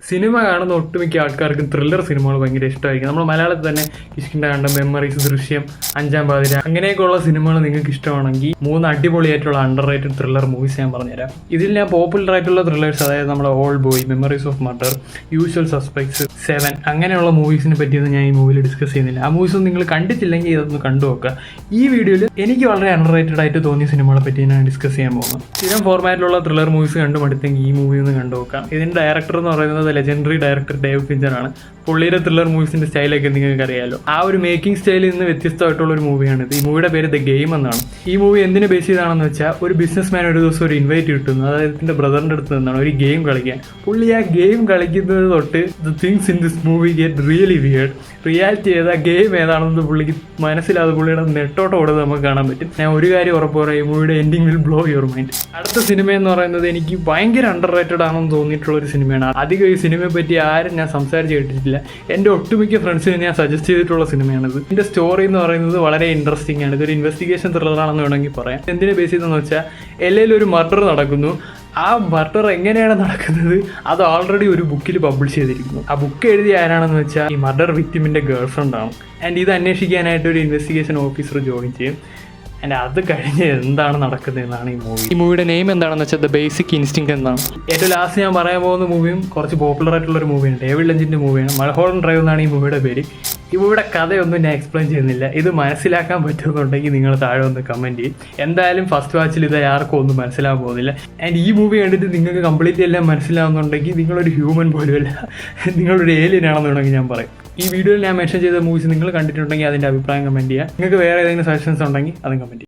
Cinema കാണുന്ന ഒട്ടുമിക്ക ആൾക്കാർക്കും ത്രില്ലർ സിനിമകൾ ഭയങ്കര ഇഷ്ടമായിരിക്കും. നമ്മൾ മലയാളത്തിൽ തന്നെ കിഷ്കിന്ധാണ്ട, മെമ്മറീസ്, ദൃശ്യം, അഞ്ചാം പാതിര അങ്ങനെയൊക്കെയുള്ള സിനിമകൾ നിങ്ങൾക്ക് ഇഷ്ടമാണെങ്കിൽ 3 അടിപൊളിയായിട്ടുള്ള അണ്ടർ റേറ്റഡ് ത്രില്ലർ മൂവീസ് ഞാൻ പറഞ്ഞുതരാം. ഇതിൽ ഞാൻ പോപ്പുലർ ആയിട്ടുള്ള ത്രില്ലേഴ്സ്, അതായത് നമ്മുടെ old boy, memories of murder, usual suspects, 7 അങ്ങനെയുള്ള മൂവീസിനെ പറ്റിയൊന്നും ഞാൻ ഈ മൂവിയിൽ ഡിസ്കസ് ചെയ്യുന്നില്ല. ആ മൂവീസ് ഒന്നും നിങ്ങൾ കണ്ടിട്ടില്ലെങ്കിൽ ഇതൊന്ന് കണ്ടു നോക്കുക. ഈ വീഡിയോയിൽ എനിക്ക് വളരെ അണ്ടർ റേറ്റഡ് ആയിട്ട് തോന്നിയ സിനിമകളെ പറ്റി ഞാൻ ഡിസ്കസ് ചെയ്യാൻ പോകുന്നത്. സ്ഥിരം ഫോർമാറ്റിലുള്ള ത്രില്ലർ മൂവീസ് കണ്ടു മടുത്തെങ്കിൽ ഈ മൂവി ഒന്ന് കണ്ടു നോക്കാം. ഇതിൻ്റെ ഡയറക്ടർ എന്ന് പറയുന്നത് ലെജൻഡറി ഡയറക്ടർ ഡേവ് ഫിഞ്ചർ ആണ്. പുള്ളിയുടെ ത്രില്ലർ മൂവീസിന്റെ സ്റ്റൈലൊക്കെ നിങ്ങൾക്ക് അറിയാലോ. ആ ഒരു മേക്കിംഗ് സ്റ്റൈലിൽ നിന്ന് വ്യത്യസ്തമായിട്ടുള്ള ഒരു മൂവിയാണിത്. ഈ മൂവിയുടെ പേര് ദ ഗെയിം എന്നാണ്. ഈ മൂവി എന്തിനു ബേസ് ചെയ്താണെന്ന് വെച്ചാൽ, ഒരു ബിസിനസ് മാൻ ഒരു ദിവസം ഒരു ഇൻവൈറ്റ് കിട്ടുന്നു, അതായത് ഇതിന്റെ ബ്രദറിന്റെ അടുത്ത് നിന്നാണ് ഒരു ഗെയിം കളിക്കാൻ. പുള്ളി ആ ഗെയിം കളിക്കുന്നത് തൊട്ട് the things in this movie get really weird. Reality ഏതാ ഗെയിം ഏതാണെന്ന് പുള്ളിക്ക് മനസ്സിലാതെ പുള്ളിയുടെ നെട്ടോട്ട് ഓടുന്നത് നമുക്ക് കാണാൻ പറ്റും. ഞാൻ ഒരു കാര്യം ഉറപ്പ് പറയാം, ഈ മൂവിയുടെ ending will blow your mind. അടുത്ത സിനിമ എന്ന് പറയുന്നത് എനിക്ക് ഭയങ്കര അണ്ടർ റേറ്റഡ് ആണെന്ന് തോന്നിയിട്ടുള്ള ഒരു സിനിമയാണ്. അധികം ഈ സിനിമയെ പറ്റി ആരും ഞാൻ സംസാരിച്ച് കേട്ടിട്ടില്ല. എൻ്റെ ഒട്ടുമിക്ക ഫ്രണ്ട്സിന് ഞാൻ സജസ്റ്റ് ചെയ്തിട്ടുള്ള സിനിമയാണിത്. ഇതിൻ്റെ സ്റ്റോറി എന്ന് പറയുന്നത് വളരെ ഇൻട്രസ്റ്റിംഗ് ആണ്. ഇതൊരു ഇൻവെസ്റ്റിഗേഷൻ ത്രില്ലറാണെന്ന് വേണമെങ്കിൽ പറയാം. എന്തിനെ ബേസ് ചെയ്തെന്ന് വെച്ചാൽ, LA ഒരു മർഡർ നടക്കുന്നു. ആ മർഡർ എങ്ങനെയാണ് നടക്കുന്നത് അത് ഓൾറെഡി ഒരു ബുക്കിൽ പബ്ലിഷ് ചെയ്തിരിക്കുന്നു. ആ ബുക്ക് എഴുതിയ ആരാണെന്ന് വെച്ചാൽ ഈ മർഡർ വിക്ടിമിൻ്റെ ഗേൾ ഫ്രണ്ടാണ്. ആൻഡ് ഇത് അന്വേഷിക്കാനായിട്ട് ഒരു ഇൻവെസ്റ്റിഗേഷൻ ഓഫീസർ ജോയിൻ ചെയ്യും. ആൻഡ് അത് കഴിഞ്ഞ് എന്താണ് നടക്കുന്നതെന്നാണ് ഈ മൂവി. ഈ മൂവിയുടെ നെയിം എന്താണെന്ന് വെച്ചാൽ ദ ബേസിക് ഇൻസ്റ്റിങ് എന്നാണ്. ഏറ്റവും ലാസ്റ്റ് ഞാൻ പറയാൻ പോകുന്ന മൂവിയും കുറച്ച് പോപ്പുലർ ആയിട്ടുള്ള ഒരു മൂവിയാണ്. ഡേവിഡ് ലഞ്ചിൻ്റെ മൂവിയാണ്. മൾഹോളൻഡ് ഡ്രൈവ് എന്നാണ് ഈ മൂവിയുടെ പേര്. ഈ മൂവിയുടെ കഥയൊന്നും ഞാൻ എക്സ്പ്ലെയിൻ ചെയ്യുന്നില്ല. ഇത് മനസ്സിലാക്കാൻ പറ്റുമെന്നുണ്ടെങ്കിൽ നിങ്ങൾ താഴെ ഒന്ന് കമൻറ്റ് ചെയ്യും. എന്തായാലും ഫസ്റ്റ് വാച്ചിൽ ഇത് ആർക്കും ഒന്നും മനസ്സിലാകാൻ പോകുന്നില്ല. ആൻഡ് ഈ മൂവി കണ്ടിട്ട് നിങ്ങൾക്ക് കംപ്ലീറ്റ് എല്ലാം മനസ്സിലാവുന്നുണ്ടെങ്കിൽ നിങ്ങളൊരു ഹ്യൂമൻ പോലുമല്ല, നിങ്ങളൊരു ഏലിയൻ ആണെന്ന് വേണമെങ്കിൽ ഞാൻ പറയും. ഈ വീഡിയോയിൽ ഞാൻ മെൻഷൻ ചെയ്ത മൂവീസ് നിങ്ങൾ കണ്ടിട്ടുണ്ടെങ്കിൽ അതിൻ്റെ അഭിപ്രായം കമൻറ്റ് ചെയ്യുക. നിങ്ങൾക്ക് വേറെ ഏതെങ്കിലും സജഷൻസ് ഉണ്ടെങ്കിൽ അതും കമൻറ്റ്